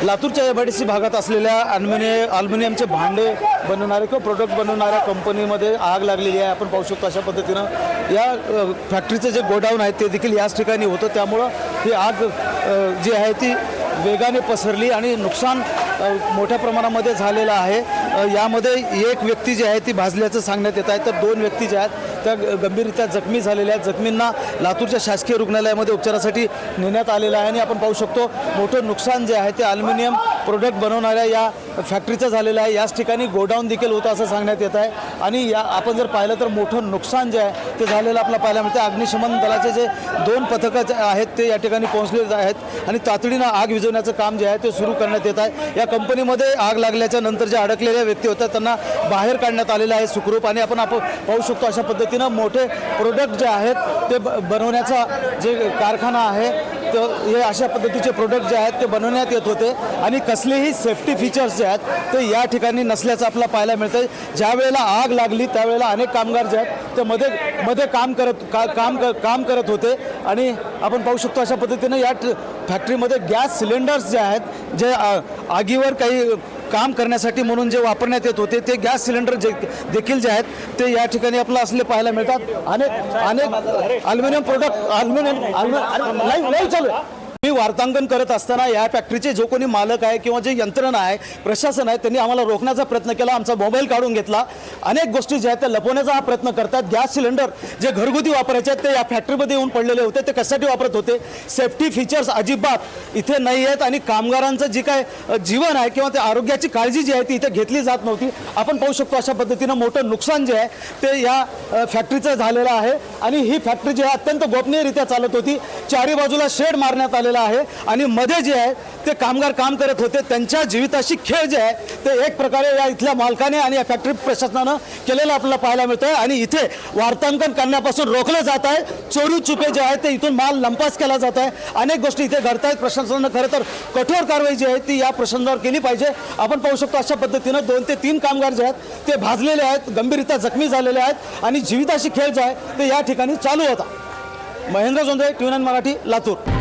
लातूरच्या एमआयडीसी भागात असलेल्या अल्युमिनियमचे भांडे बनवणारे किंवा प्रोडक्ट बनवणाऱ्या कंपनीमध्ये आग लागलेली आहे। आपण पाहू शकतो अशा पद्धतीनं या फॅक्टरीचे जे गोडाऊन आहे ते देखील याच ठिकाणी होतं, त्यामुळं ही आग जी आहे ती वेगाने पसरली आणि नुकसान मोठ्या प्रमाणामध्ये झालेलं आहे। यामध्ये एक व्यक्ती जी आहे ती भाजल्याचं सांगण्यात येत आहे, तर 2 व्यक्ती ज्या आहेत त्या गंभीररित्या जखमी झालेल्या आहेत। जखमींना लातूरच्या शासकीय रुग्णालयामध्ये उपचारासाठी नेण्यात आलेलं आहे आणि आपण पाहू शकतो मोठं नुकसान जे आहे ते अल्युमिनियम प्रोडक्ट बनवणाऱ्या या फॅक्टरीचं झालेलं आहे। याच ठिकाणी गोडाऊन देखील होतं असं सांगण्यात येत आहे आणि या आपण जर पाहिलं तर मोठं नुकसान जे आहे ते झालेलं आपल्याला पाहायला मिळतं। अग्निशमन दलाचे जे 2 पथकं आहेत ते या ठिकाणी पोहोचलेले आहेत आणि तातडीनं आग विझवण्याचं काम जे आहे ते सुरू करण्यात येत आहे। या कंपनीमध्ये आग लागल्याच्या नंतर जे अडकलेल्या व्यक्ती होत्या त्यांना बाहेर काढण्यात आलेलं आहे सुखरूप आणि आपण पाहू शकतो अशा पद्धतीनं मोठे प्रोडक्ट जे आहेत ते बनवण्याचा जे कारखाना आहे तर हे अशा पद्धतीचे प्रोडक्ट जे आहेत ते बनवण्यात येत होते आणि कसलेही सेफ्टी फीचर्स जे आहेत ते या ठिकाणी नसल्याचं आपल्याला पाहायला मिळतं। ज्या वेळेला आग लागली त्यावेळेला अनेक कामगार जे आहेत ते मध्ये काम करत होते आणि आपण पाहू शकतो अशा पद्धतीनं या फॅक्टरीमध्ये गॅस सिलेंडर्स जे आहेत जे आगीवर काही काम करण्यासाठी म्हणून जे वापरण्यात येत होते ते गॅस सिलेंडर देखील जे आहेत ते या ठिकाणी आपल्याला असले पाहायला मिळतात। अनेक अल्युमिनियम प्रोडक्ट लाईव्ह चालू आहे। मी वार्तांकन करत असताना या फॅक्टरीचे जो कोणी मालक आहे किंवा जे यंत्रणा आहे प्रशासन आहे त्यांनी आम्हाला रोखण्याचा प्रयत्न केला, आमचा मोबाईल काढून घेतला, अनेक गोष्टी ज्या आहेत त्या लपवण्याचा हा प्रयत्न करतात। गॅस सिलेंडर जे घरगुती वापरायचे आहेत ते या फॅक्टरीमध्ये येऊन पडलेले होते, ते कशासाठी वापरत होते, सेफ्टी फीचर्स अजिबात इथे नाही आहेत आणि कामगारांचं जे काय जीवन आहे किंवा ते आरोग्याची काळजी जी आहे ती इथे घेतली जात नव्हती। आपण पाहू शकतो अशा पद्धतीनं मोठं नुकसान जे आहे ते या फॅक्टरीचं झालेलं आहे आणि ही फॅक्टरी जी आहे अत्यंत गोपनीयरित्या चालत होती। चारी बाजूला शेड मारण्यात आलेला आहे आणि मध्ये जे आहे ते कामगार काम करत होते, त्यांच्या जीविताशी खेळ जे आहे ते एक प्रकारे या इथल्या मालकाने आणि या फॅक्टरी प्रशासनानं केलेलं आपल्याला पाहायला मिळतंय आणि इथे वार्तांकन करण्यापासून रोखलं जात आहे। चोरी चुपे जे आहे ते इथून माल लंपास केला जात आहे, अनेक गोष्टी इथे घडत आहेत। प्रशासनानं खरं तर कठोर कारवाई जी आहे ती या प्रशासनावर केली पाहिजे। आपण पाहू शकतो अशा पद्धतीनं 2 ते 3 कामगार जे आहेत ते भाजलेले आहेत, गंभीररित्या जखमी झालेले आहेत आणि जीविताशी खेळ जो आहे ते या ठिकाणी चालू होता। महेंद्र जोंधळे, TV9 मराठी, लातूर।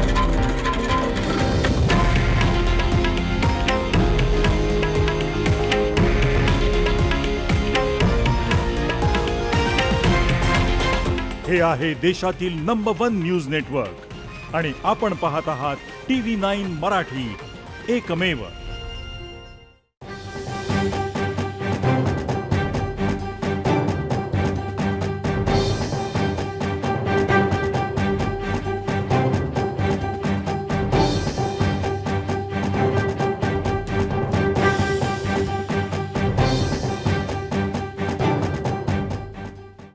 हे आहे देशातील नंबर 1 न्यूज नेटवर्क आणि आपण पाहत आहात TV9 मराठी, एकमेव।